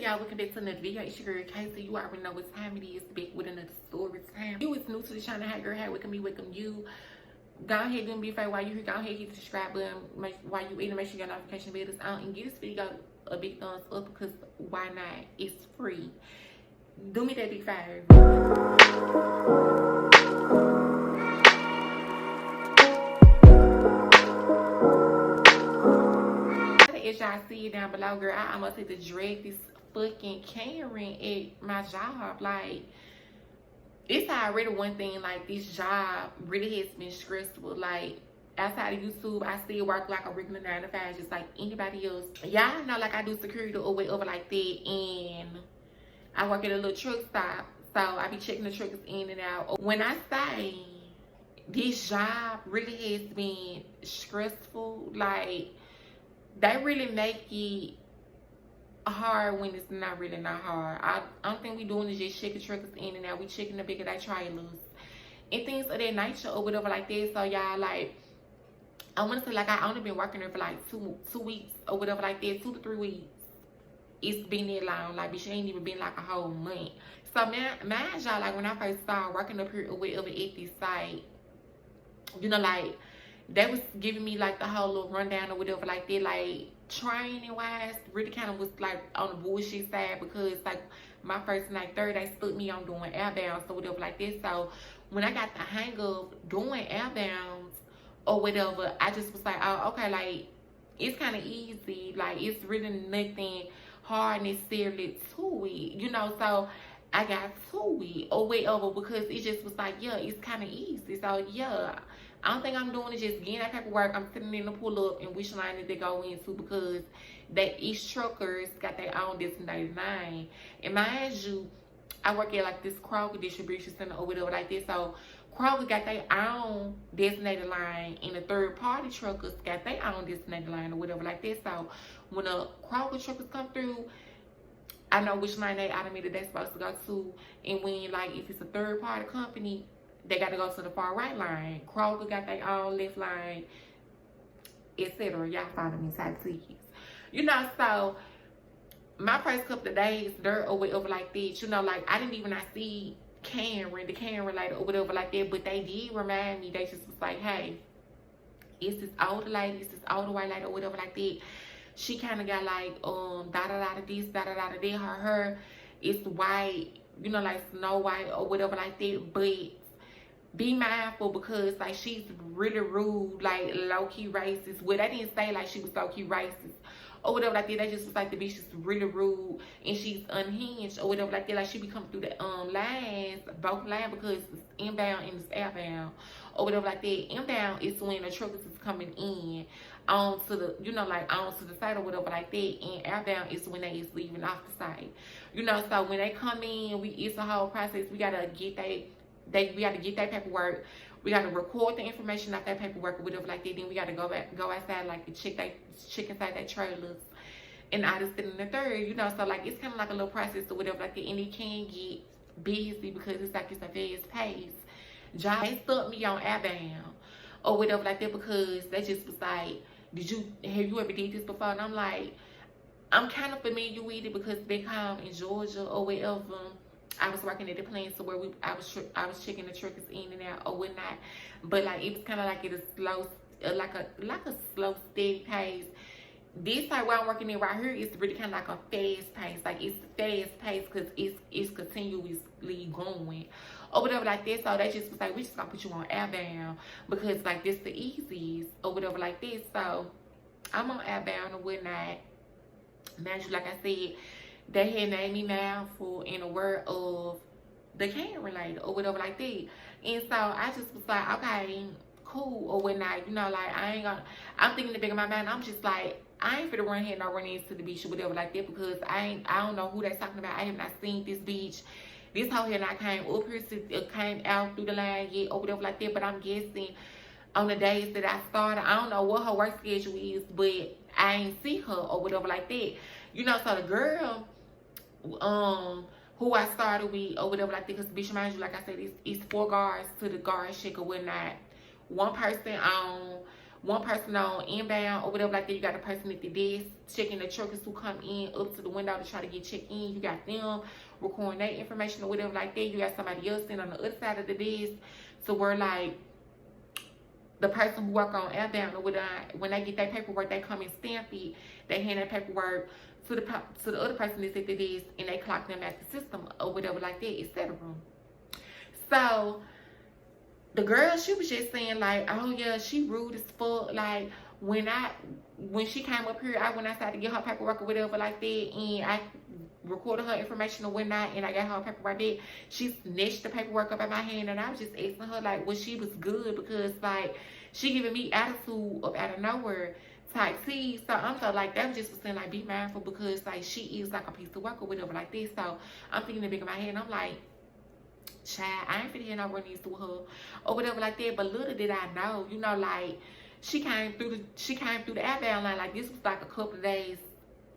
Y'all, welcome back to another video. It's your girl Casey. You already know what time it is. Back with another story time. If you is new to the channel, hey girl, hey, welcome you. Go ahead, do me a favor while you here. Go ahead, hit the subscribe button. While you eating, make sure your notification bell is on and give this video a big thumbs up because why not? It's free. Do me that big favor. As y'all see it down below, girl, I almost had to drag this fucking Karen at my job. Like, it's already one thing, like, this job really has been stressful. Like, outside of YouTube, I still work like a regular 9 to 5, just like anybody else. Y'all know, like, I do security or whatever like that, and I work at a little truck stop, so I be checking the trucks in and out. When I say this job really has been stressful, like, they really make it hard when it's not really not hard. I don't think we doing is just checking truckers in and out. We checking the bigger they trailers and things of that nature or whatever like that. So y'all, like, I want to say, like, I only been working there for like two weeks or whatever like that, 2 to 3 weeks. It's been that long. Like, bitch, ain't even been like a whole month. So mind y'all, like, when I first started working up here or whatever at this site, you know, like, they was giving me like the whole little rundown or whatever like that. Like, training wise, really kind of was like on the bullshit side, because like my first and like third, they stood me on doing airbounds or whatever like that. So when I got the hang of doing airbounds or whatever, I just was like, oh, okay, like, it's kind of easy. Like, it's really nothing hard necessarily to it, you know. So I got to it or whatever, because it just was like, yeah, it's kind of easy. So yeah, I don't think I'm doing it just getting that paperwork. I'm sitting in the pull up and which line did they go into, because each truckers got their own designated line. And mind you, I work at like this Kroger distribution center or whatever like this. So Kroger got their own designated line, and the third party truckers got their own designated line or whatever like this. So when the Kroger truckers come through, I know which line they automated they're supposed to go to. And when, like, if it's a third party company, they got to go to the far right line. Kroger got their own left line, etc. Y'all follow me, side seas. You know, so my first couple of days there or whatever like that, you know, like, I didn't even see the Karen lady or whatever like that, but they did remind me. They just was like, hey, it's this older lady, it's this older white lady or whatever like that. She kind of got like da-da-da-da this, da-da-da-da that. Her hair is white, you know, like Snow White or whatever like that. But be mindful, because like, she's really rude, like low-key racist. Well, they didn't say like she was low-key racist or whatever like that. They just was like, the bitch is really rude and she's unhinged or whatever like that. Like, she be coming through the lines, both lines, because it's inbound and it's outbound or whatever like that. Inbound is when the truckers is coming in onto the, you know, like onto the site or whatever like that, and outbound is when they is leaving off the site, you know. So when they come in, it's a whole process. We gotta get we gotta get that paperwork. We gotta record the information off that paperwork or whatever like that. Then we gotta go outside, like, to check inside that trailers and I just in the third, you know. So like, it's kind of like a little process or whatever like that, and it can get busy because it's like, it's a fast pace job. They stuck me on outbound or whatever like that, because they just was like, have you ever did this before? And I'm like, I'm kind of familiar with it, because back home in Georgia or wherever, I was working at the plant, so where I was checking the truckers in and out or whatnot. But like, it was kind of like at a slow, like a slow, steady pace. This side where I'm working in right here is really kind of like a fast pace. Like, it's fast pace because it's continuously going or whatever like that. So they just was like, we just gonna put you on outbound, because like, this the easiest or whatever like this. So I'm on outbound or whatnot. Mind you, like I said, they had named me mindful in the word of the Karen related or whatever like that. And so I just was like, okay, cool or whatnot, you know. Like, I'm thinking the back of my mind, I'm just like, I ain't finna run here and run into the beach or whatever like that, because I don't know who they talking about. I have not seen this beach. This hoe here not came up here, came out through the line yet or whatever like that. But I'm guessing on the days that I started, I don't know what her work schedule is, but I ain't see her or whatever like that, you know. So the girl who I started with or whatever like that, because bitch, mind you, like I said, it's 4 guards to the guard check or whatnot. One person on one person on inbound or whatever like that. You got a person at the desk checking the truckers who come in up to the window to try to get checked in. You got them recording their information or whatever like that. You got somebody else sitting on the other side of the desk. So we're like, the person who work on outbound or whatever, when they get their paperwork, they come and stamp it. They hand that paperwork to the other person that's at the desk, and they clock them at the system or whatever like that, etc. So the girl, she was just saying like, oh yeah, she rude as fuck. Like when she came up here, I went outside to get her paperwork or whatever like that, and I recorded her information or whatnot, and I got her paperwork there. She snatched the paperwork up in my hand, and I was just asking her like, well, she was good, because like she giving me attitude up out of nowhere type tea. So I'm so like, that was just saying like, be mindful, because like she is like a piece of work or whatever like this. So I'm thinking the back of my head, and I'm like, child, I ain't finna hear no running with her or whatever like that. But little did I know, you know, like she came through the outbound line. Like this was like a couple of days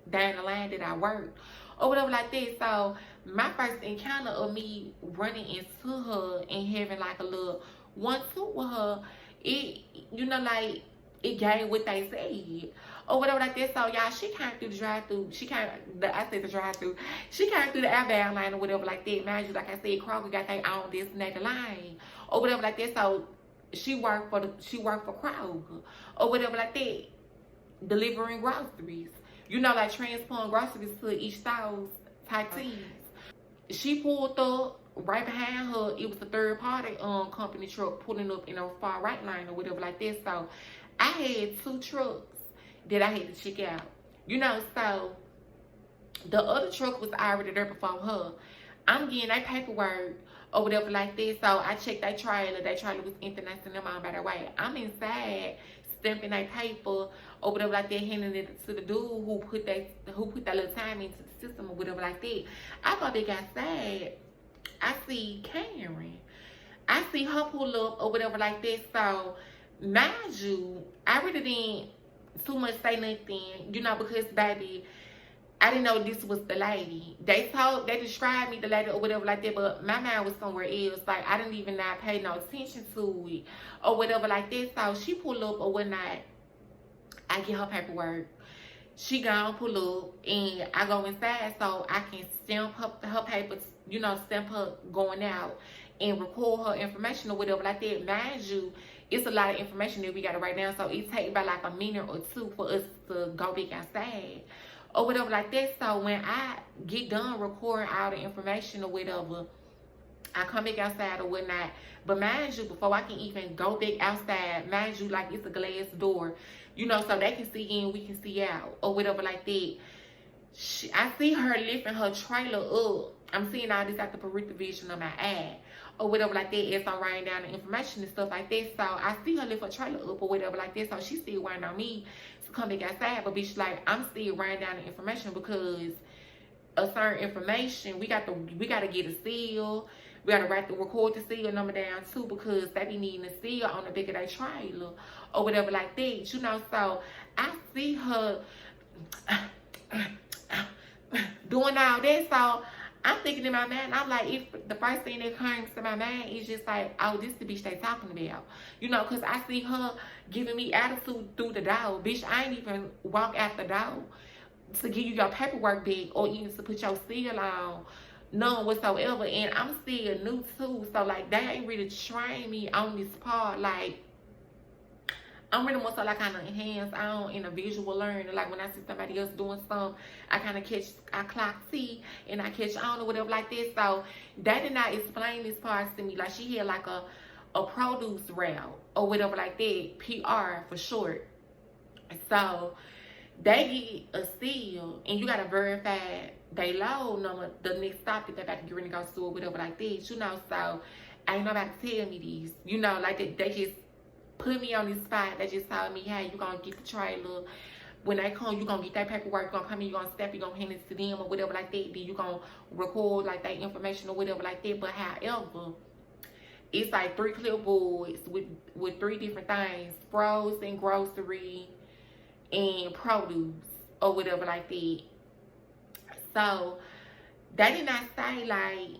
down the line that I worked or whatever like that. So my first encounter of me running into her and having like a little 1-2 with her, it, you know, like it gave what they said or whatever like that. So y'all, she came through the drive-through. She came through the outbound line or whatever like that. Mind you, like I said, Kroger got their own designated line or whatever like that. So she worked for Kroger or whatever like that, delivering groceries. You know, like transporting groceries to each store's type teams. She pulled up right behind her. It was a third party company truck pulling up in a far right line or whatever like that. So I had 2 trucks that I had to check out. You know, so the other truck was already there before her. I'm getting that paperwork or whatever like that. So I checked that trailer. That trailer was empty, and I sent them on by the way. I'm inside stamping that paper or whatever like that, handing it to the dude who put that little time into the system or whatever like that. I thought they got sad. I see Karen. I see her pull up or whatever like that. So mind you, I really didn't too much say nothing, you know, because baby, I didn't know this was the lady. They described me the lady or whatever like that, but my mind was somewhere else. Like I didn't even not pay no attention to it or whatever like that. So she pull up or whatnot. I get her paperwork. She gone pull up, and I go inside so I can stamp her papers, you know, stamp her going out and record her information or whatever like that. Mind you, it's a lot of information that we got to write down, so it takes about like a minute or 2 for us to go back outside or whatever like that. So when I get done recording all the information or whatever, I come back outside or whatnot. But mind you, before I can even go back outside, mind you, like it's a glass door, you know, so they can see in, we can see out or whatever like that. I see her lifting her trailer up. I'm seeing all this at the peripheral vision of my eye or whatever like that as I'm writing down the information and stuff like that. So I see her lift her trailer up or whatever like that. So she still waiting on me to come back outside. But bitch, like I'm still writing down the information, because a certain information, we got to get a seal. We got to record the seal number down too, because they be needing a seal on the back of their trailer or whatever like that, you know. So I see her doing all that. So I'm thinking in my mind, I'm like, if the first thing that comes to my mind is just like, oh, this the bitch they talking about, you know, because I see her giving me attitude through the door. Bitch, I ain't even walk out the door to give you your paperwork back or even to put your seal on, none whatsoever. And I'm still new too, so like they ain't really trained me on this part. Like I'm really more so like kind of hands-on in a visual learner. Like when I see somebody else doing something, I kind of I clock see and I catch on or whatever like this. So they did not explain this part to me. Like she had like a produce route or whatever like that, PR for short. So they get a seal and you gotta verify they load number, the next stop that they're about to get ready to go to or whatever like this, you know. So ain't nobody tell me these, you know, like they just put me on this spot. They just told me, hey, you gonna get the trailer. When they come, you gonna get that paperwork, you gonna come in, you gonna step, you gonna hand it to them or whatever like that. Then you gonna record like that information or whatever like that. But however, it's like 3 clipboards with 3 different things: frozen, grocery, and produce or whatever like that. So they did not say like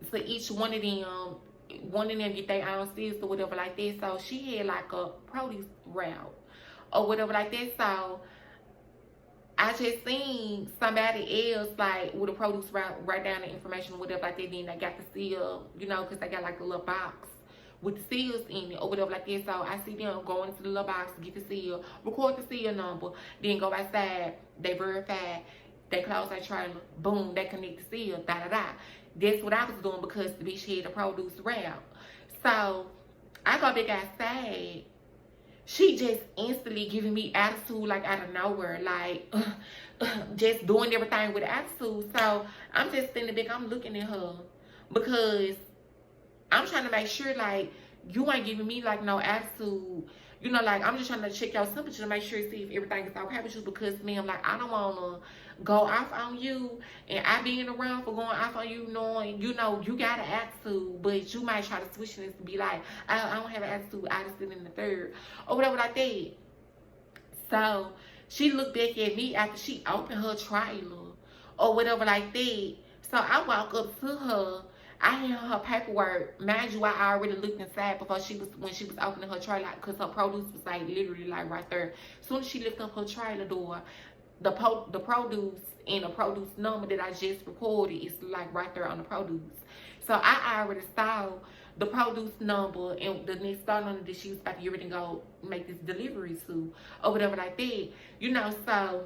for each one of them get their own seals or whatever like that. So she had like a produce route or whatever like that. So I just seen somebody else like with a produce write down the information or whatever like that. Then they got the seal, you know, because they got like a little box with the seals in it or whatever like that. So I see them go into the little box, get the seal, record the seal number, then go outside, they verify, they close their trailer, boom, they connect the seal, da da da. That's what I was doing because the bitch had the produce route. So I go back outside. She just instantly giving me attitude like out of nowhere, like just doing everything with attitude. So I'm just standing back, I'm looking at her because I'm trying to make sure like you ain't giving me like no attitude. You know, like I'm just trying to check your temperature to make sure, see if everything is okay with you because, ma'am, like I don't want to go off on you and I being around for going off on you knowing, you know, you got an attitude, but you might try to switch this to be like, I don't have an attitude, I just sit in the third or whatever like that. So she looked back at me after she opened her trailer or whatever like that. So I walk up to her. I had her paperwork. Mind you, I already looked inside before when she was opening her trailer because her produce was like literally like right there. As soon as she lifted up her trailer door, the produce and the produce number that I just recorded is like right there on the produce. So I already saw the produce number and the next store number that she was about to get ready to go make this delivery to or whatever like that. You know, so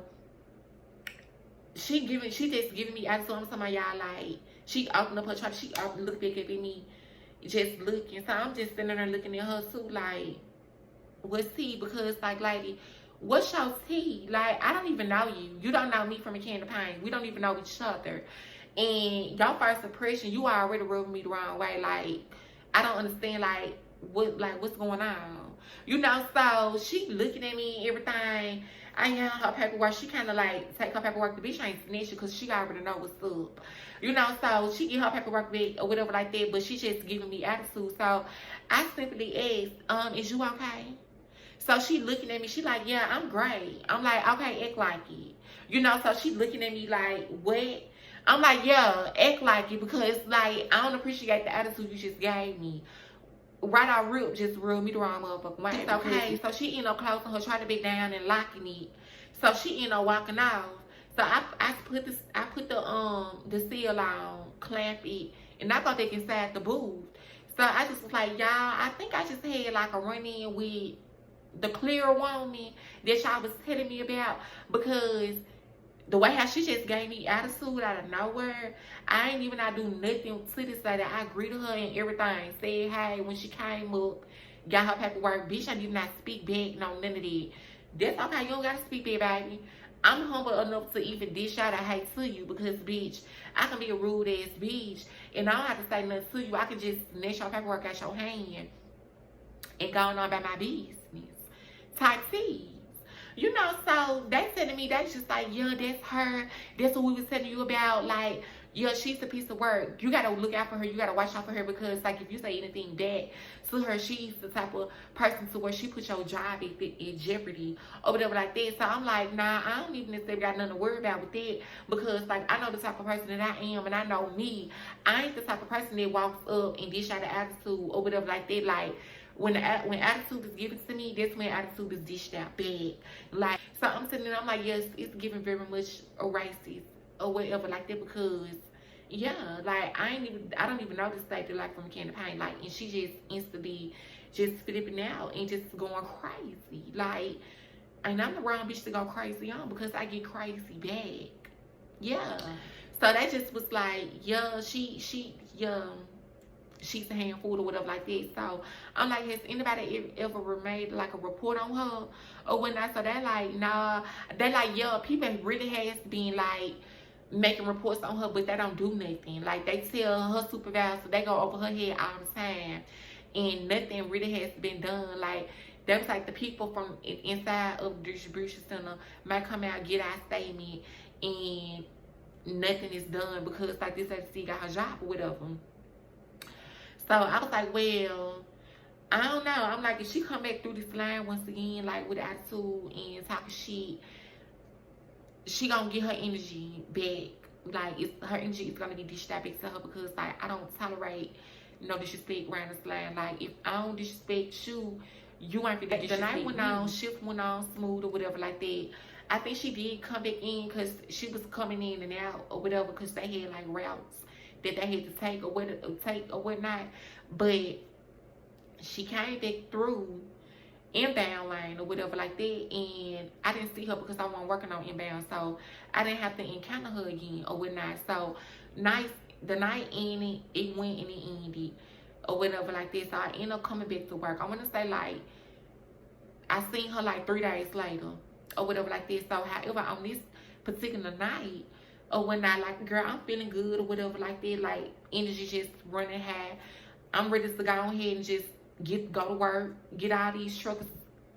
she just giving me attitude. I'm talking about y'all like. She opened up her trap. She looked back at me, just looking. So I'm just sitting there looking at her too, like, what's tea? Because, like, lady, what's your tea? Like, I don't even know you. You don't know me from a can of paint. We don't even know each other. And your first impression, you already rubbed me the wrong way. Like, I don't understand, like, what's going on? You know, so she looking at me and everything. I have her paperwork. She kind of like take her paperwork. The bitch ain't snitching because she already know what's up. You know, so she get her paperwork back or whatever like that, but she just giving me attitude. So I simply asked, is you okay? So she looking at me. She like, yeah, I'm great. I'm like, okay, act like it. You know, so she looking at me like, what? I'm like, yeah, act like it because, like, I don't appreciate the attitude you just gave me. Right out rip just rubbed me the wrong motherfucking way. It's okay. So she ended up closing her trailer back down and locking it. So she ended up walking off. So I put the seal on, clamp it, and I thought they inside the booth. So I just was like, y'all, I think I just had like a run-in with the clear woman that y'all was telling me about because the way how she just gave me attitude out of nowhere, I ain't even do nothing to this lady. I greeted her and everything. Said hey when she came up, got her paperwork. Bitch, I did not speak back, no, none of that. That's okay, you don't gotta speak back, baby. I'm humble enough to even dish out a hate to you because, bitch, I can be a rude ass bitch and I don't have to say nothing to you. I can just snatch your paperwork out your hand and go on about my business. Type T. You know, so they said to me, they just like, yeah, that's her. That's what we was telling you about. Like, yeah, she's a piece of work. You got to look out for her. You got to watch out for her because, like, if you say anything bad to her, she's the type of person to where she puts your job in jeopardy or whatever like that. So I'm like, nah, I don't even necessarily got nothing to worry about with that because, like, I know the type of person that I am and I know me. I ain't the type of person that walks up and dish out an attitude or whatever like that. Like, when attitude is given to me, that's when attitude is dished out bad. Like, so I'm sitting there, I'm like, yes, it's given very much a racist or whatever like that because, yeah, like, I don't even know this lady like from a can of paint. Like, and she just instantly just flipping out and just going crazy. Like, and I'm the wrong bitch to go crazy on because I get crazy back. Yeah. So that just was like, yeah, she's a handful or whatever like that. So I'm like, has anybody ever made like a report on her or whatnot? So they're like, nah. They're like, yeah, people really has been like making reports on her, but they don't do nothing. Like, they tell her supervisor, they go over her head all the time and nothing really has been done. Like, that was like the people from inside of the distribution center might come out, get our statement, and nothing is done because, like, this lady still got her job or whatever. So I was like, well, I don't know. I'm like, if she come back through this line once again, like with attitude and talking shit, she gonna get her energy back. Like, her energy is gonna be dished out back to her because, like, I don't tolerate no disrespect around this line. Like, if I don't disrespect you, You ain't finna. The night went on, shift went on smooth or whatever like that. I think she did come back in because she was coming in and out or whatever because they had like routes that they had to take or whatnot. But she came back through inbound lane or whatever like that, and I didn't see her because I wasn't working on inbound, so I didn't have to encounter her again or whatnot. So the night ended, it went and it ended or whatever like that. So I ended up coming back to work. I want to say like I seen her like 3 days later or whatever like that. So however, on this particular night or whatnot, like, girl, I'm feeling good or whatever like that, like energy just running high. I'm ready to go ahead and just go to work, get all these trucks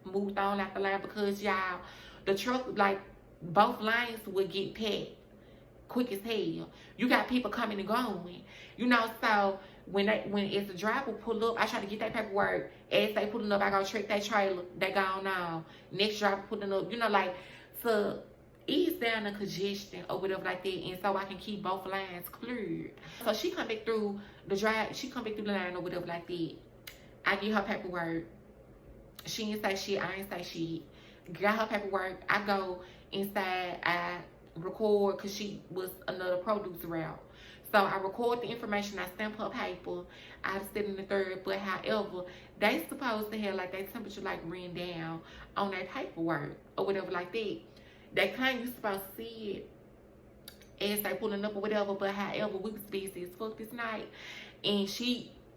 moved on out the line, because y'all, the truck, like, both lanes would get packed quick as hell. You got people coming and going, you know. So when as the driver pull up, I try to get that paperwork. As they pulling up, I go check that trailer. They gone now. Next driver pulling up, you know, like, to ease down the congestion or whatever like that, and so I can keep both lines cleared. So she come back through the drive. She come back through the line or whatever like that. I get her paperwork. She ain't say shit. I ain't say shit. Got her paperwork. I go inside. I record because she was another produce route. So I record the information. I stamp her paper. I sit in the third. But however, they supposed to have like their temperature like written down on their paperwork or whatever like that. They claim you supposed to see it as they pulling up or whatever. But however, we was busy as fuck this night, and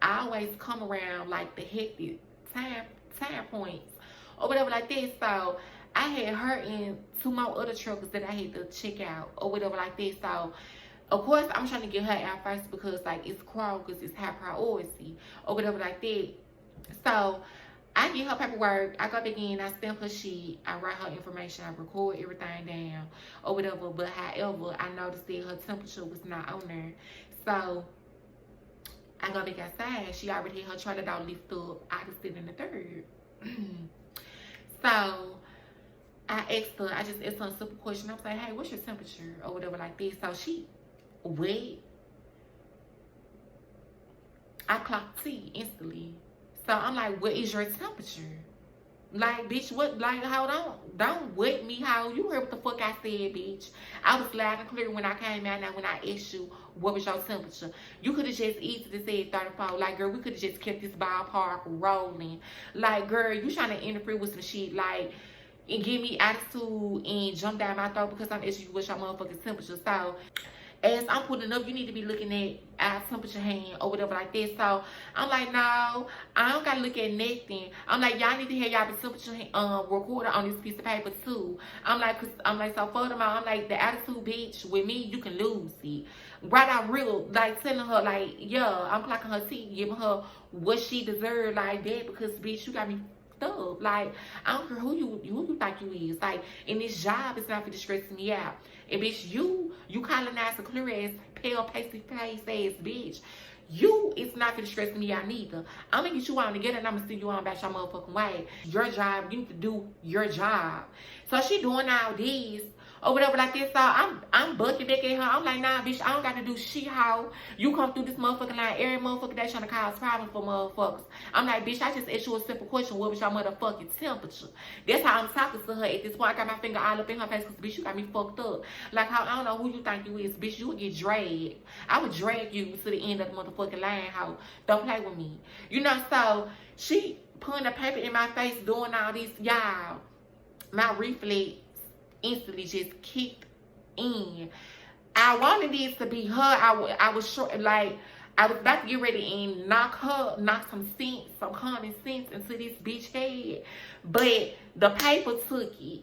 I always come around like the hectic time points or whatever like that. So I had her and 2 more other truckers that I had to check out or whatever like that. So of course I'm trying to get her out first because like it's Kroger's, it's high priority or whatever like that. So I get her paperwork, I go back in, I stamp her sheet, I write her information, I record everything down or whatever. But however, I noticed that her temperature was not on there. So I go back outside. She already had her trailer door lift up. I just sit in the third. So I just asked her a simple question. I'm like, hey, what's your temperature? Or whatever like this. So she wet. I clocked T instantly. So I'm like, what is your temperature? Like, bitch, what? Like, hold on. Don't wet me, how you heard what the fuck I said, bitch. I was loud and clear when I came out. Now, when I asked you, what was your temperature? You could have just easily said 34. Like, girl, we could have just kept this ballpark rolling. Like, girl, you trying to interfere with some shit, like, and give me attitude and jump down my throat because I'm asking you what's your motherfucking temperature. So, as I'm putting up, you need to be looking at our temperature hand or whatever like that. So I'm like, no, I don't gotta look at nothing. I'm like, y'all need to have y'all temperature recorder on this piece of paper too. I'm like, so furthermore, I'm like, the attitude, bitch, with me, you can lose it. Right out real, like telling her, like, yeah, I'm clocking her teeth, giving her what she deserved like that, because bitch, you got me up. Like, I don't care who you think you is. Like, in this job, it's not for stressing me out. And bitch, you colonize a clear ass, pale, pasty face ass bitch. It's not for stressing me out neither. I'm gonna get you on together and I'm gonna send you on back your motherfucking way. Your job, you need to do your job. So she doing all this or whatever like this. So I'm bucking back at her. I'm like, nah, bitch, I don't got to do shit. How you come through this motherfucking line every motherfucking day trying to cause problems for motherfuckers. I'm like, bitch, I just asked you a simple question. What was your motherfucking temperature? That's how I'm talking to her at this point. I got my finger all up in her face because, bitch, you got me fucked up. Like, how I don't know who you think you is, bitch. You would get dragged. I would drag you to the end of the motherfucking line. How don't play with me, you know. So she putting the paper in my face, doing all this, y'all. My reflex instantly just kicked in. I wanted this to be her. I was short, like, I was about to get ready and knock some sense, some common sense into this bitch head. But the paper took it.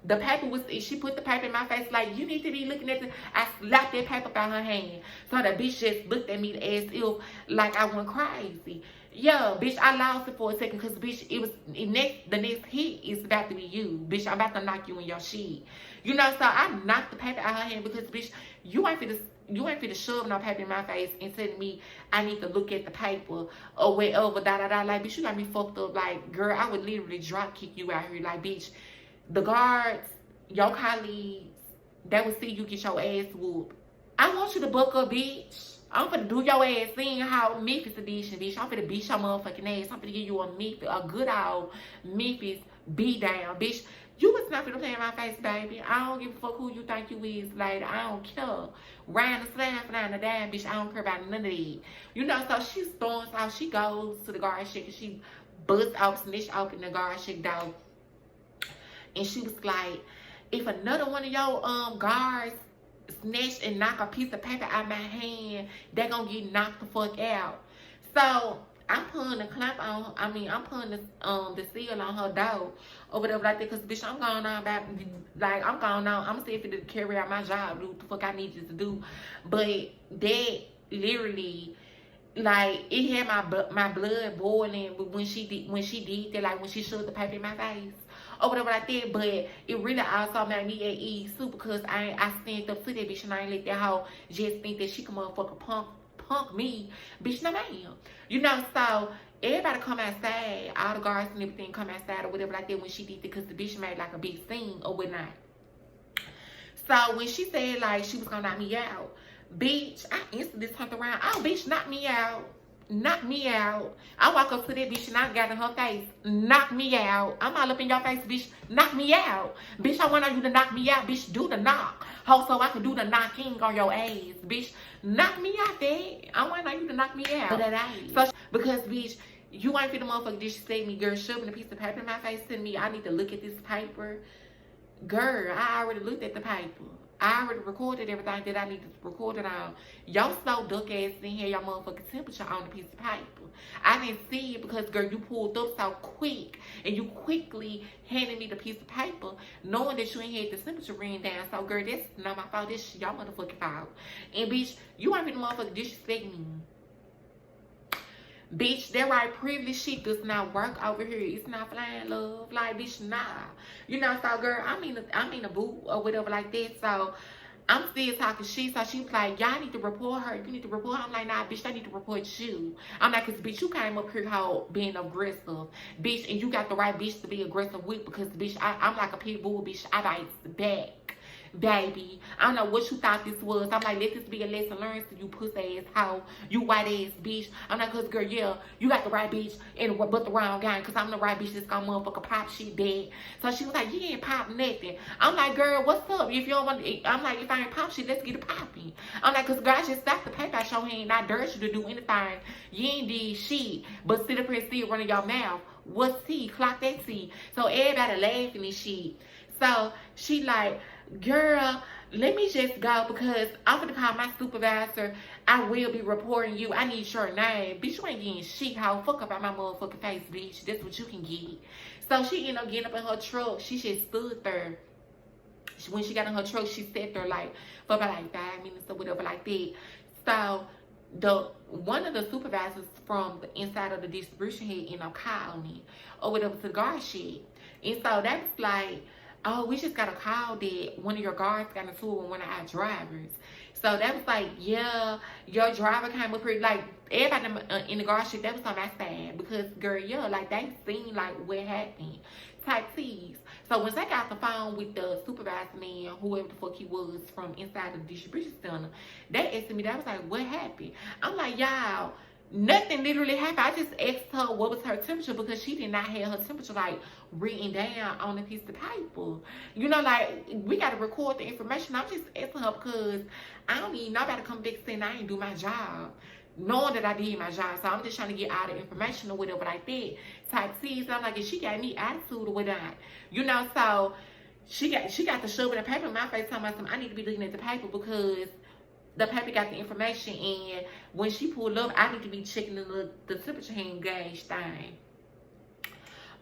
The paper was, she put the paper in my face like, you need to be looking at I slapped that paper by her hand. So the bitch just looked at me as if like I went crazy. Yeah, bitch, I lost it for a second because, bitch, the next hit is about to be you. Bitch, I'm about to knock you in your shit. You know, so I knocked the paper out of her hand because, bitch, you ain't finna shove no paper in my face and telling me I need to look at the paper or whatever, da-da-da. Like, bitch, you got me fucked up. Like, girl, I would literally drop kick you out here. Like, bitch, the guards, your colleagues, they would see you get your ass whooped. I want you to buck up, bitch. I'm finna do your ass in how Memphis edition, bitch. I'm finna beat your motherfucking ass. I'm finna give you a good old Memphis beat down, bitch. You was not finna play in my face, baby. I don't give a fuck who you think you is, lady. I don't care. Ryan the slam, flying the dime, bitch. I don't care about none of that. You know, so she storms out. She goes to the guard shack and she busts out, snitch open the guard shack door. And she was like, if another one of your guards snatch and knock a piece of paper out my hand, they gonna get knocked the fuck out. So I'm putting the clamp on. I'm putting the seal on her door or whatever like that. Cause bitch, I'm going on about like I'm going on. I'm gonna see if it carry out my job, do what the fuck I need you to do. But that literally, like, it had my blood boiling when she did that, like when she shoved the paper in my face or whatever like that. But it really also made me at ease too, because I stand up to that bitch and I ain't let that hoe just think that she can motherfucker punk me. Bitch, no ma'am. You know, so everybody come outside, all the guards and everything come outside or whatever like that when she did it, because the bitch made like a big scene or whatnot. So when she said like she was gonna knock me out, bitch, I instantly turned around. Oh, bitch, knock me out. Knock me out. I walk up to that bitch and I got in her face. Knock me out. I'm all up in your face, bitch. Knock me out. Bitch, I want you to knock me out. Bitch, do the knock. Ho, so I can do the knocking on your ass. Bitch, knock me out there. I want you to knock me out. But that ain't. So, because, bitch, you ain't fit the motherfucker disrespect me, girl. Shoving a piece of paper in my face, telling me I need to look at this paper. Girl, I already looked at the paper. I already recorded everything that I needed to record it on. Y'all slow duck ass didn't hear your motherfucking temperature on the piece of paper. I didn't see it because, girl, you pulled up so quick. And you quickly handed me the piece of paper knowing that you ain't had the temperature written down. So, girl, that's not my fault. That's y'all motherfucking fault. And, bitch, you ain't been motherfucking disrespect me. Bitch, that right privilege shit does not work over here. It's not flying, love. Like, bitch, nah. You know, so, girl, I'm in a boo or whatever like that. So, I'm still talking shit. So, she was like, y'all need to report her. You need to report her. I'm like, nah, bitch, I need to report you. I'm like, because, bitch, you came up here how being aggressive. Bitch, and you got the right bitch to be aggressive with, because, bitch, I'm like a pit bull, bitch. I bite back. Baby, I don't know what you thought this was. I'm like, let this be a lesson learned to you pussy ass hoe, you white ass bitch. I'm like, cause girl, yeah, you got the right bitch and but the wrong guy, cause I'm the right bitch that's gonna motherfucker pop shit dead. So she was like, you ain't pop nothing. I'm like, girl, what's up? If you don't want to, I'm like, if I ain't pop shit, let's get it popping. I'm like, cause girl, I just stopped the paper out your hand. I dare you to do anything. You ain't did shit, but sit up here and see it running your mouth. What's tea? Clock that tea. So everybody laughing and shit. So she like, girl, let me just go because I'm gonna call my supervisor. I will be reporting you. I need your name. Bitch, you ain't getting shit, how fuck up out my motherfucking face, bitch. That's what you can get. So she ended up getting up in her truck. She just stood there. When she got in her truck, she sat there like for about like 5 minutes or whatever like that. So one of the supervisors from the inside of the distribution head ended up calling me or whatever to the guard shit. And so that was like, oh, we just got a call that one of your guards got into it with one of our drivers. So that was like, yeah, your driver came up here. Like, everybody in the guard shit, that was on my side. Because, girl, yeah, like, they seen, like, what happened. Type T's. So once I got the phone with the supervisor man, whoever the fuck he was from inside the distribution center, they asked me, that was like, what happened? I'm like, y'all, nothing literally happened. I just asked her what was her temperature because she did not have her temperature like written down on a piece of paper. You know, like, we got to record the information. I'm just asking her because I don't need nobody to come back saying I ain't do my job, knowing that I did my job. So I'm just trying to get all the information or whatever like that. Type C. So I'm like, if she got any attitude or whatnot, you know, so she got to shove the paper in my face talking about something. I need to be looking at the paper because the paper got the information, and when she pulled up, I need to be checking the temperature hand gauge thing.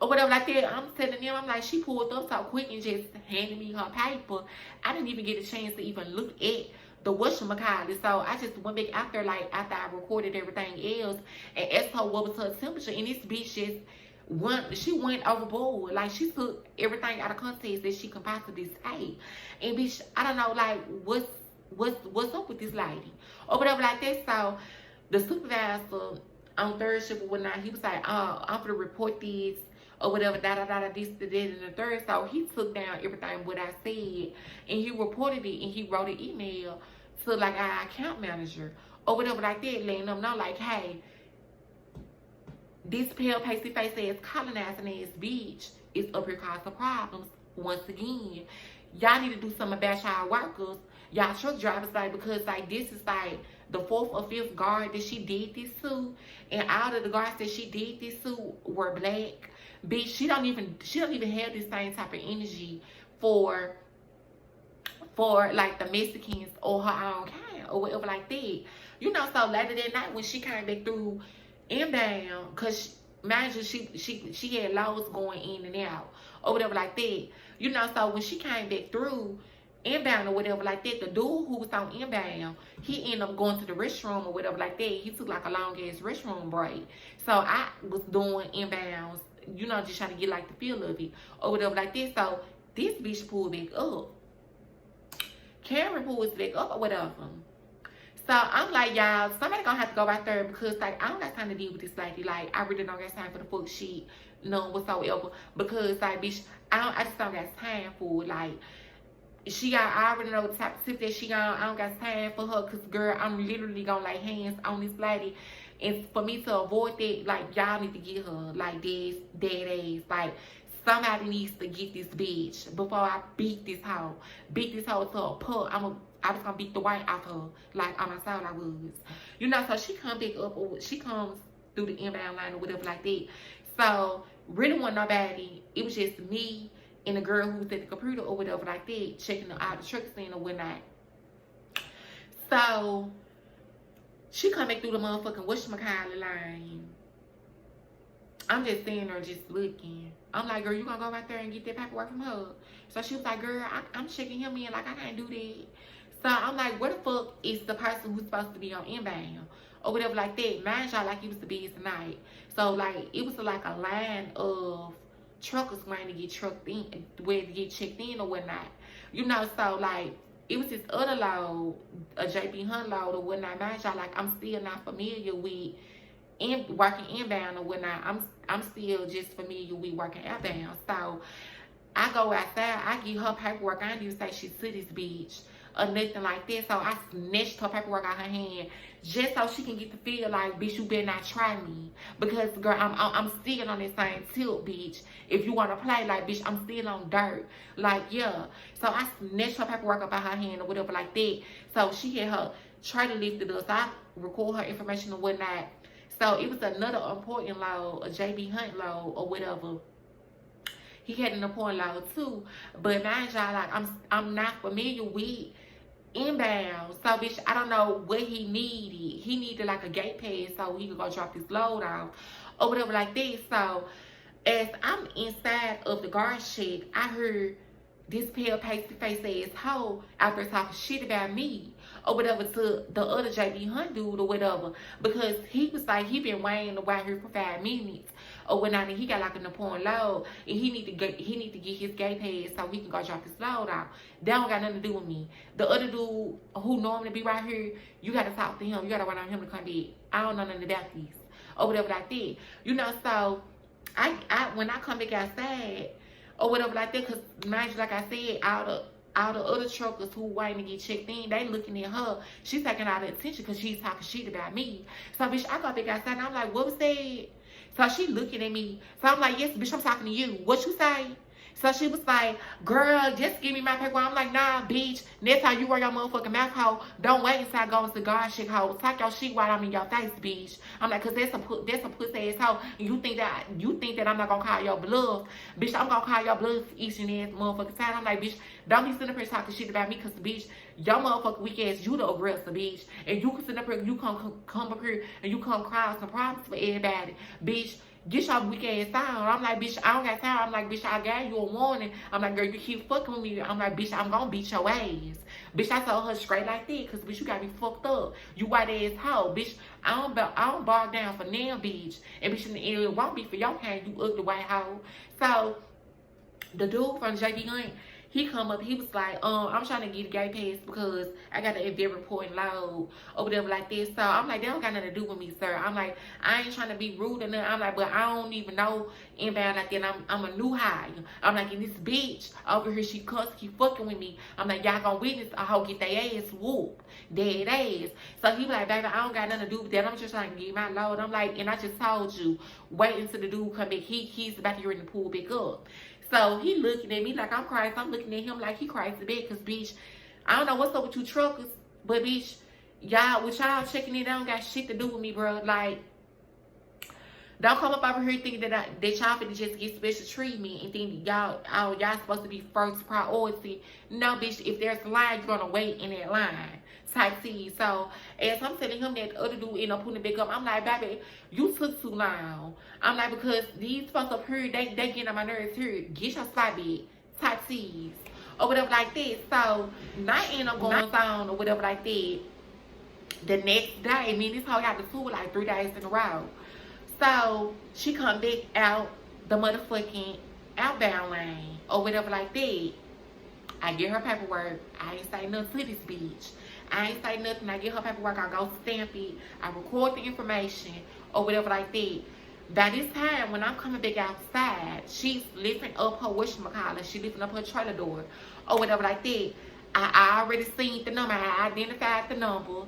Or whatever like that. I'm telling them, I'm like, she pulled up so quick and just handed me her paper. I didn't even get a chance to even look at the whatchamacallit. So I just went back out there, like, after I recorded everything else, and asked her what was her temperature. And this bitch just she went overboard. Like, she took everything out of context that she could possibly say. And bitch, I don't know, like, what's up with this lady or whatever like that. So the supervisor on third shift or whatnot, he was like, I'm gonna report this or whatever, this, that, and the third. So he took down everything what I said and he reported it, and he wrote an email to like our account manager or whatever like that, letting them know like, hey, this pale pasty face ass colonizing ass bitch is up here causing problems once again. Y'all need to do something about y'all workers, y'all truck drivers, like, because like this is like the 4th or 5th guard that she did this to, and all of the guards that she did this to were black. Bitch, she don't even have this same type of energy for like the Mexicans or her own kind or whatever like that. You know, so later that night when she came back through inbound, cause mind you, she had loads going in and out or whatever like that. You know, so when she came back through inbound or whatever like that, the dude who was on inbound, he ended up going to the restroom or whatever like that. He took like a long ass restroom break. So I was doing inbounds, you know, just trying to get like the feel of it or whatever like that. So this bitch pulled back up. Karen pulls back up or whatever. So I'm like, y'all, somebody gonna have to go out there, because like I don't got time to deal with this lady. Like, I really don't got time for the fuck shit, none whatsoever. Because like, bitch, I just don't got time for it. Like, I already know the type of tip that she on. I don't got time for her, cause girl, I'm literally gonna lay hands on this lady. And for me to avoid that, like, y'all need to get her like this, dead ass. Like, somebody needs to get this bitch before I beat this hoe. Beat this hoe to a pulp. I was gonna beat the white off her, like on my soul I was. You know, so she come back up, or she comes through the inbound line or whatever like that. So really wasn't nobody. It was just me and the girl who was at the computer or whatever like that, checking out the truck scene or whatnot. So she come back through the motherfucking whatchamacallit line. I'm just standing there just looking. I'm like, girl, you gonna go out there and get that paperwork from her? So she was like, girl, I'm checking him in, like I can't do that. So I'm like, where the fuck is the person who's supposed to be on inbound or whatever like that? Mind y'all, like it was the business night. So like it was like a line of truckers going to get trucked in, where to get checked in or whatnot. You know, so like it was this other load, a JB Hunt load or whatnot. Mind y'all, like I'm still not familiar with working inbound or whatnot. I'm still just familiar with working outbound. So I go outside, I get her paperwork. I didn't even say she to this bitch or nothing like that. So I snatched her paperwork out her hand just so she can get the feel like, bitch, you better not try me, because girl, I'm still on that same tilt, bitch. If you want to play, like, bitch, I'm still on dirt, like, yeah. So I snatched her paperwork up out her hand or whatever like that. So she had her trailer lifted up, so I record her information or whatnot. So it was another important load, a JB Hunt load or whatever. He had an important load too, but mind y'all, like I'm not familiar with inbound. So bitch, I don't know what he needed. He needed like a gate pass so he could go drop this load off or whatever like that. So as I'm inside of the guard shed, I heard this pale pasty face ass hoe out there talking shit about me or whatever to the other JB Hunt dude or whatever, because he was like, he been waiting around here for 5 minutes or whatnot, and he got like an important load, and he need to get his gate pass so he can go drop this load out. That don't got nothing to do with me. The other dude who normally be right here, you gotta talk to him. You gotta wait on him to come back. I don't know nothing about this or whatever like that. You know, so I when I come back outside or whatever like that, because mind you, like I said, all the other truckers who waiting to get checked in, they looking at her. She's taking all the attention because she's talking shit about me. So bitch, I go back outside and I'm like, what was that? So she looking at me. So I'm like, yes, bitch, I'm talking to you. What you say? So she was like, girl, just give me my paper. I'm like, nah, bitch. Next time you wear your motherfucking mouth, hoe, don't wait until I go into the guard shit, hoe. Talk your shit while I'm in your face, bitch. I'm like, cause that's a pussy ass hoe. And you think that I'm not gonna call your bluff, bitch? I'm gonna call your bluff each and every motherfucking time. I'm like, bitch, don't be sitting up here talking shit about me, cause bitch, your motherfucking weak ass, you the aggressor, bitch. And you can sit up here, you come up here and you come cry some problems for everybody, bitch. Get your weak ass down. I'm like, bitch, I don't got time. I'm like, bitch, I gave you a warning. I'm like, girl, you keep fucking with me. I'm like, bitch, I'm gonna beat your ass. Bitch, I told her straight like that, cause bitch, you got me fucked up. You white ass hoe, bitch. I don't bar down for now, bitch. And bitch, it won't be for your kind, you ugly white hoe. So the dude from JB Hunt, He come up, he was like, I'm trying to get a gay pass because I got a very important load or whatever like this. So I'm like, that don't got nothing to do with me, sir. I'm like, I ain't trying to be rude or nothing. I'm like, but I don't even know anybody like that. I'm a new hire. I'm like, and this bitch over here, she cuss, keep fucking with me. I'm like, y'all gonna witness a hoe get their ass whooped, dead ass. So he was like, baby, I don't got nothing to do with that. I'm just trying to get my load. I'm like, and I just told you, wait until the dude come back. He's about to get ready to pull back up. So he looking at me like I'm crazy. I'm looking at him like he crazy bad. Cause bitch, I don't know what's up with you truckers, but bitch, y'all checking it, don't got shit to do with me, bro. Like, don't come up over here thinking that y'all finna just get special treatment and think y'all supposed to be first priority. No, bitch, if there's a line, you're gonna wait in that line. Type C. So as I'm telling him that the other dude ended up putting it back up, I'm like, baby, you took too long. I'm like, because these folks up here, they getting on my nerves here. Get your spot back. Type C's. Or whatever like that. So night end up going on or whatever like that. The next day, I mean, this hoe got the food like 3 days in a row. So she come back out the motherfucking outbound lane or whatever like that. I get her paperwork. I ain't say nothing to this bitch. I ain't say nothing. I get her paperwork. I go stamp it. I record the information or whatever like that. By this time, when I'm coming back outside, she's lifting up her whatchamacallit. She lifting up her trailer door or whatever like that. I already seen the number. I identified the number.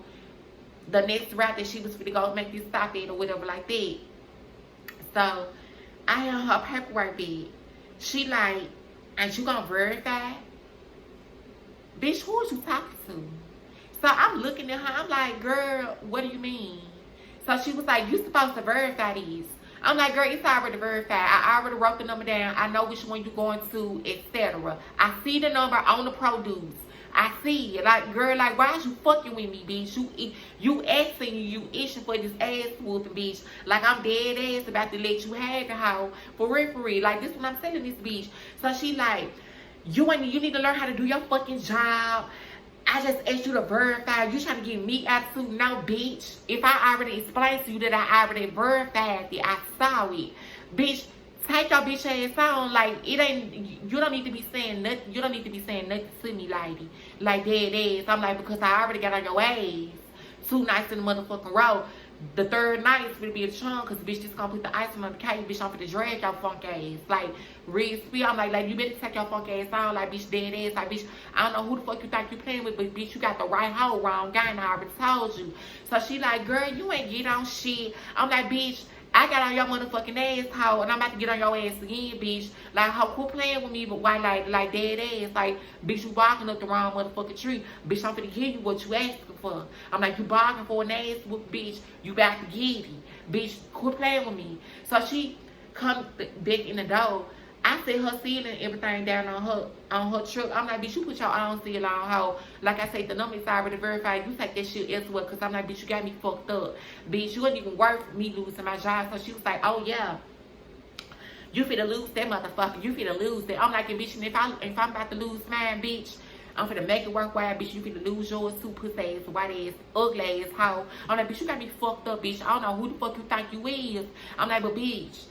The next route that she was going to go make this stop at or whatever like that. So, I have her paperwork back. She like, ain't you gonna verify? Bitch, who is you talking to? So, I'm looking at her. I'm like, girl, what do you mean? So, she was like, you supposed to verify these. I'm like, girl, it's already verified. I already wrote the number down. I know which one you're going to, etc. I see the number on the produce. I see it. Like, girl, like, why is you fucking with me, bitch? You asking, you itching for this ass whooping, bitch. Like, I'm dead ass about to let you have the hoe. For real. Like, this is what I'm telling this bitch. So she like, you need to learn how to do your fucking job. I just asked you to verify. You trying to get me attitude? No, bitch. If I already explained to you that I already verified it, I saw it. Bitch, take your bitch ass on. Like, it ain't, you don't need to be saying nothing. You don't need to be saying nothing to me, lady. Like, dead ass. I'm like, because I already got on your ass 2 nights in the motherfucking row. The third night is gonna be a chunk, because bitch, this gonna put the icing on the cake. Bitch, I'm finna drag your funk ass. Like, real speed. I'm like, you better take your funk ass on. Like, bitch, dead ass. Like, bitch, I don't know who the fuck you think you playing with, but bitch, you got the right hoe, wrong guy, and I already told you. So she like, girl, you ain't get on shit. I'm like, bitch, I got on your motherfucking ass, hoe, and I'm about to get on your ass again, bitch. Like, hoe, quit playing with me, but why, like dead ass? Like, bitch, you barking up the wrong motherfucking tree. Bitch, I'm finna give you what you asking for. I'm like, you barking for an ass whoop, bitch. You about to get it. Bitch, quit playing with me. So she come back in the door. I see her sealing everything down on her truck. I'm like, bitch, you put your own seal on, hoe. Like I said, the number is already verified. You take that shit elsewhere, because I'm like, bitch, you got me fucked up. Bitch, you wouldn't even work for me losing my job. So she was like, oh, yeah. You finna lose that motherfucker. You finna lose that. I'm like, bitch, and if I'm about to lose mine, bitch, I'm finna make it work wild, bitch. You finna lose yours too, pussy ass, white ass, ugly ass, hoe. I'm like, bitch, you got me fucked up, bitch. I don't know who the fuck you think you is. I'm like, but bitch,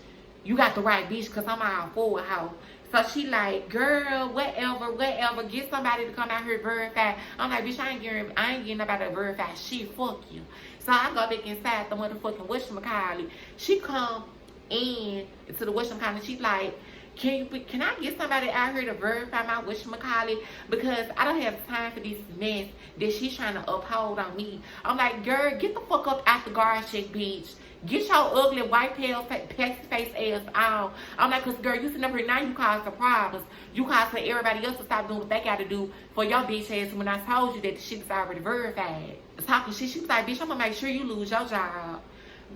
you got the right bitch, because I'm all for it, hoe. So she like, girl, whatever, get somebody to come out here and verify. I'm like, bitch, I ain't getting nobody to verify shit, fuck you. So I go back inside the motherfucking whatchamacallit. She come in to the whatchamacallit. She like, can I get somebody out here to verify my whatchamacallit? Because I don't have time for this mess that she's trying to uphold on me. I'm like, girl, get the fuck up out the guard check, bitch. Get your ugly white pale face ass out. I'm like, cause girl, you sitting up here now, you causing problems. You causing everybody else to stop doing what they gotta do for your bitch ass when I told you that the shit's already verified. Talking shit, she was like, bitch, I'm gonna make sure you lose your job.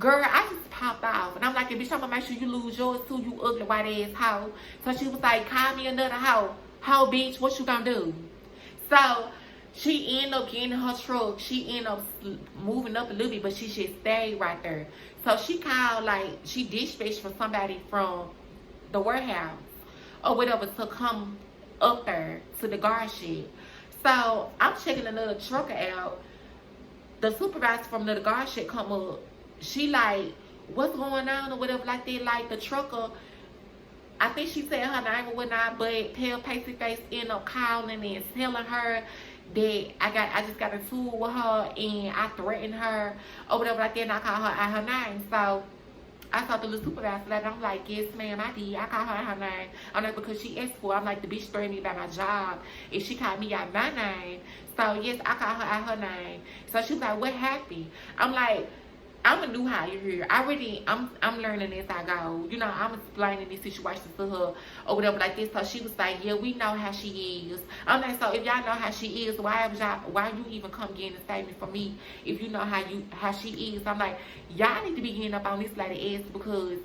Girl, I just popped off. And I'm like, bitch, I'm gonna make sure you lose yours too, you ugly white ass hoe. So she was like, call me another hoe. Hoe, bitch, what you gonna do? So she ended up getting in her truck. She ended up moving up a little bit, but she should stay right there. So she called, like, she dispatched for somebody from the warehouse or whatever to come up there to the guard shed. So I'm checking another trucker out. The supervisor from the guard shed come up. She like, what's going on or whatever like that. Like, the trucker I think she said her name or whatnot, but Pale Pasty Face ended up calling and telling her that I just got into it with her and I threatened her or whatever like that, and I called her out her name. So I talked to the supervisor and I'm like, yes ma'am, I did. I called her out her name. I'm like, because she asked for it. I'm like, the bitch threatened me about my job and she called me out my name. So yes, I called her out her name. So she was like, what happened? I'm like, I'm a new hire here. I'm learning as I go. You know, I'm explaining these situations to her or whatever like this. So she was like, yeah, we know how she is. I'm like, so if y'all know how she is, why you even come getting a statement from me if you know how she is? I'm like, y'all need to be getting up on this lady ass because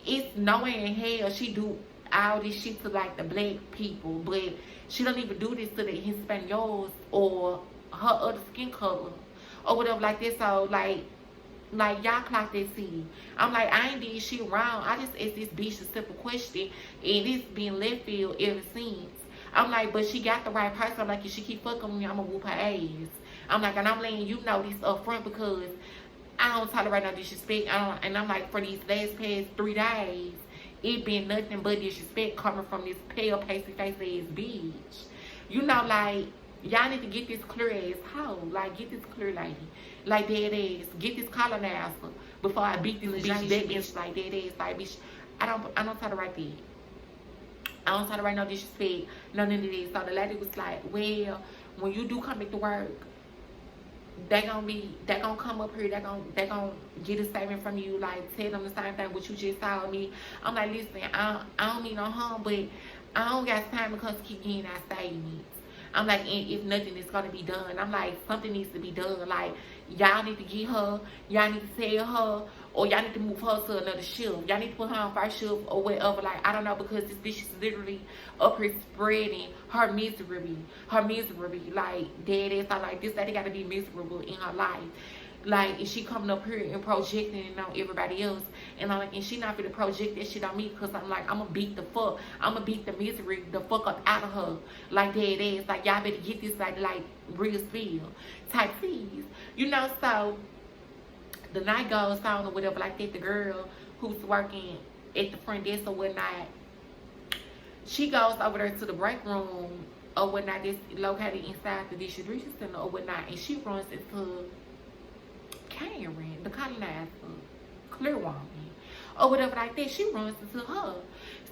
it's no way in hell she do all this shit to like the black people, but she don't even do this to the Hispanics or her other skin color or whatever like this. So like y'all clock that city. I'm like, I ain't did shit wrong. I just asked this bitch a simple question and it's been left field ever since. I'm like, but she got the right person. I'm like, if she keep fucking with me, I'm gonna whoop her ass. I'm like, and I'm letting you know this up front because I don't tolerate no disrespect. And I'm like, for these past 3 days, it been nothing but disrespect coming from this pale pasty face ass bitch. You know, like, y'all need to get this clear ass hoe. Like, get this clear lady. Like, dead ass. Get this colonizer before I beat this bitch that bitch. Like, dead ass. Like, bitch, I don't tolerate that. I don't tolerate no disrespect. None of this. So the lady was like, well, when you do come back to work, they gonna come up here, they gonna get a statement from you, like tell them the same thing what you just told me. I'm like, listen, I don't mean no harm, but I don't got time to come keep getting our statements. I'm like, and if nothing is gonna be done, I'm like, something needs to be done. Like, y'all need to get her, y'all need to tell her, or y'all need to move her to another shift. Y'all need to put her on first shift or whatever. Like, I don't know, because this bitch is literally up here spreading her misery. Like, dead ass. I like, this lady gotta be miserable in her life. Like, is she coming up here and projecting it on everybody else? And I'm like, and she not gonna project that shit on me because I'm like, I'm gonna beat the misery the fuck up out of her. Like, dead ass. Like, y'all better get this like real spill type please. You know, so the night goes on or whatever like that. The girl who's working at the front desk or whatnot, she goes over there to the break room or whatnot that's located inside the distribution center or whatnot, and she runs into Karen, the colonizer, clear woman, or whatever like that. She runs into her.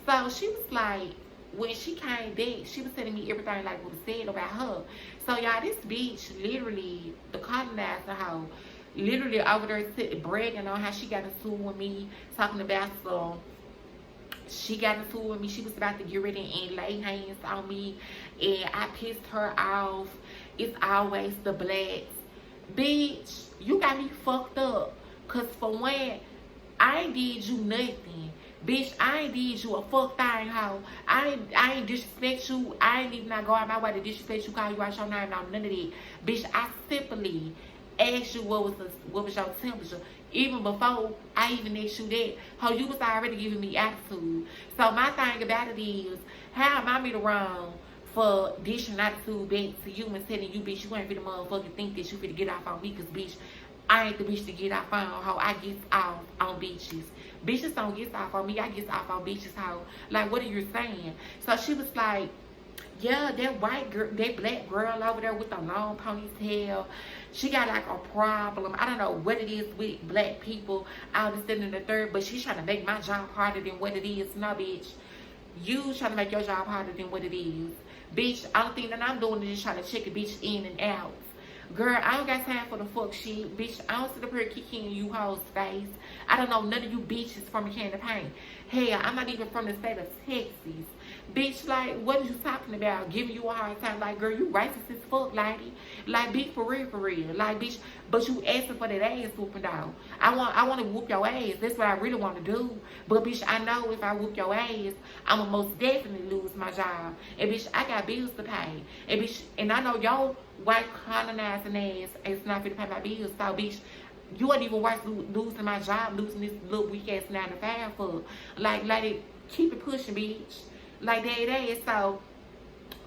So she was like, when she came back, she was telling me everything like what was said about her. So y'all, this bitch literally, the colonizer hoe, literally over there bragging on how she got into it with me, talking about she got into it with me. She was about to get ready and lay hands on me, and I pissed her off. It's always the blacks. Bitch, you got me fucked up. Cause for one, I ain't did you nothing. Bitch, I ain't did you a fuck thing, hoe. I ain't disrespect you. I ain't even not go out my way to disrespect you, call you out your name, no, none of that. Bitch, I simply asked you what was your temperature. Even before I even asked you that, how you was already giving me attitude. So my thing about it is, how am I me the wrong for dishing attitude back to you and telling you, bitch, you ain't finna motherfucking think that you finna get off on me, cause bitch, I ain't the bitch to get off on, how I get off on bitches. Bitches don't get off on me, I get off on bitches, how. Like, what are you saying? So she was like, yeah, that white girl, that black girl over there with the long ponytail, she got like a problem. I don't know what it is with black people out in the third, but she's trying to make my job harder than what it is. No, bitch. You trying to make your job harder than what it is. Bitch, only thing that I'm doing is just trying to check a bitch in and out. Girl, I don't got time for the fuck shit. Bitch, I don't sit up here kicking you hoes' face. I don't know none of you bitches from a can of paint. Hell, I'm not even from the state of Texas. Bitch, like, what are you talking about? Giving you a hard time. Like, girl, you racist as fuck, lady. Like, bitch, for real, for real. Like, bitch, but you asking for that ass whooping, dog. I want to whoop your ass. That's what I really want to do. But, bitch, I know if I whoop your ass, I'm going to most definitely lose my job. And, bitch, I got bills to pay. And, bitch, and I know your white colonizing ass is not going to pay my bills. So, bitch, you ain't even worth losing my job, losing this little weak ass 9 to 5 for. Like, keep it pushing, bitch. Like that. So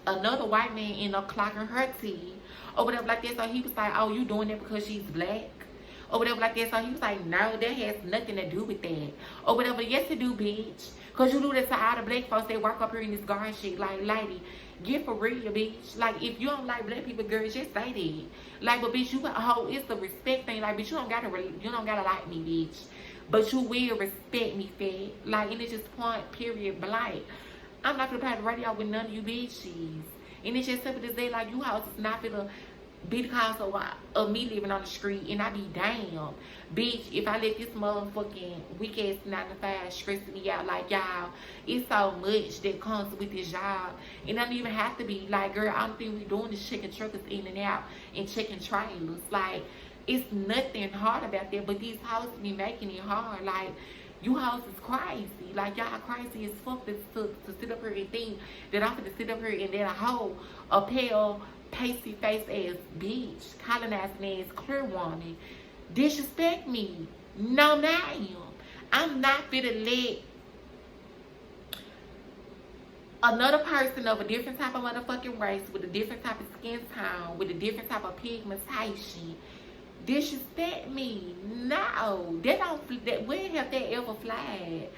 another white man ended up clocking her tea or whatever like that. So he was like, oh, you doing that because she's black or whatever like that. So he was like, no, that has nothing to do with that, or whatever. Yes, it do, bitch. Cause you do this to all the black folks that work up here in this garden shit. Like, lady, get for real, bitch. Like, if you don't like black people, girl, just say that. Like, but bitch, you a hoe. It's the respect thing. Like, bitch, you don't gotta like me, bitch. But you will respect me, Fatt. Like, and it's just point, period, blank. I'm not gonna play the radio with none of you bitches. And it's just simple as they like, you house is not gonna be the cause of me living on the street. And I be damn, bitch, if I let this motherfucking weak ass 9 to 5 stress me out, like, y'all, it's so much that comes with this job. And I don't even have to be like, girl, I don't think we doing this checking truckers in and out and checking trailers. Like, it's nothing hard about that, but these houses be making it hard. Like, you house is crazy. Like, y'all crazy as fuck to sit up here and think that I'm gonna sit up here and then a pale, pasty face ass bitch, colonizing ass clear woman disrespect me. No, ma'am. I'm not gonna let another person of a different type of motherfucking race, with a different type of skin tone, with a different type of pigmentation, disrespect me. No, where have that ever flagged?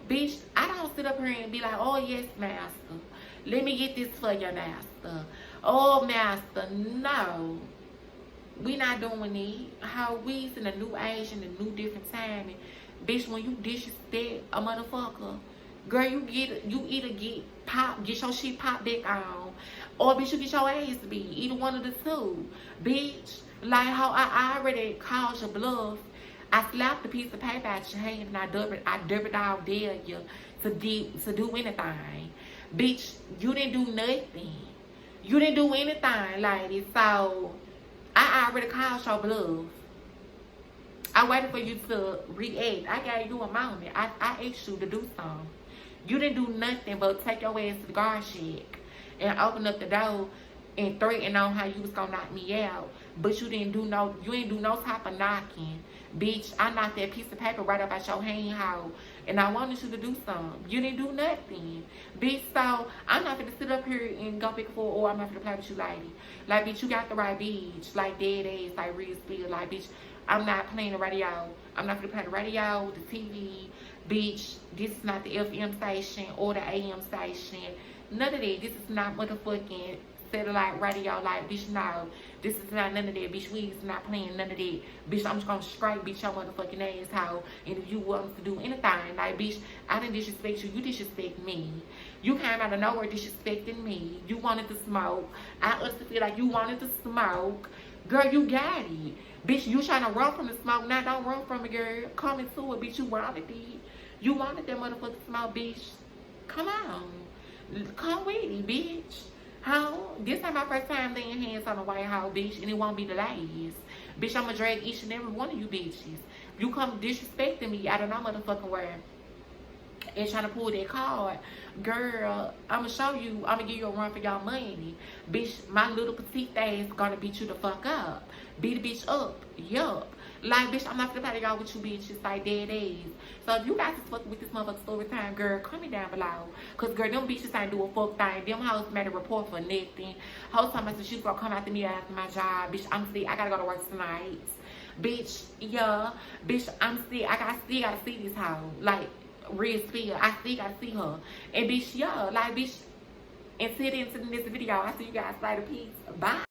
Bitch, I don't sit up here and be like, oh yes, master, let me get this for your master. Oh, master, no. We not doing it. How we's in a new age and a new different time. And bitch, when you disrespect a motherfucker, girl, you either get your shit popped back on, or bitch, you get your ass beat. Either one of the two. Bitch, like how I already called your bluff. I slapped the piece of paper out your hand and I double dog dare you to do anything. Bitch, you didn't do nothing. You didn't do anything, lady. So I already called your bluff. I waited for you to react. I gave you a moment. I asked you to do something. You didn't do nothing but take your ass to the guard shack and open up the door and threaten on how you was gonna knock me out. But you ain't do no type of knocking. Bitch, I knocked that piece of paper right up out your hand hole. And I wanted you to do something. You didn't do nothing. Bitch, so I'm not gonna sit up here and go pick for, or I'm not gonna play with you, lady. Like, bitch, you got the right bitch. Like, dead ass, like real spill. Like, bitch, I'm not playing the radio. I'm not gonna play the radio, the TV. Bitch, this is not the FM station or the AM station. None of that. This is not motherfucking satellite radio. Like, bitch, no. This is not none of that. Bitch, we is not playing none of that. Bitch, I'm just gonna straight beat your motherfucking asshole. And if you want to do anything, like, bitch, I didn't disrespect you. You disrespect me. You came out of nowhere disrespecting me. You wanted to smoke. I honestly feel like you wanted to smoke. Girl, you got it. Bitch, you trying to run from the smoke. Now don't run from it, girl. Come into it, bitch. You wanted it. You wanted that motherfucking smoke, bitch. Come on. Come with it, bitch. How? This ain't my first time laying hands on a white house, bitch, and it won't be the last. Bitch, I'ma drag each and every one of you bitches. You come disrespecting me out of no motherfucking where and trying to pull that card, girl, I'ma show you, I'ma give you a run for y'all money. Bitch, my little petite ass gonna beat you the fuck up. Beat a bitch up. Yup. Like, bitch, I'm not gonna play y'all with you bitches like dead ass. So if you guys is fucking with this motherfucker story time, girl, comment down below. Cause girl, them bitches ain't do a fuck thing. Them hoes made a report for nothing. Whole time I said she's gonna come after me after my job. Bitch, I'm sick. I gotta go to work tonight. Bitch, yeah. Bitch, I'm sick. I still gotta see this hoe. Like, real spill. I still gotta see her. And bitch, yeah. Like, bitch, until the next video, I see you guys later. Peace. Bye.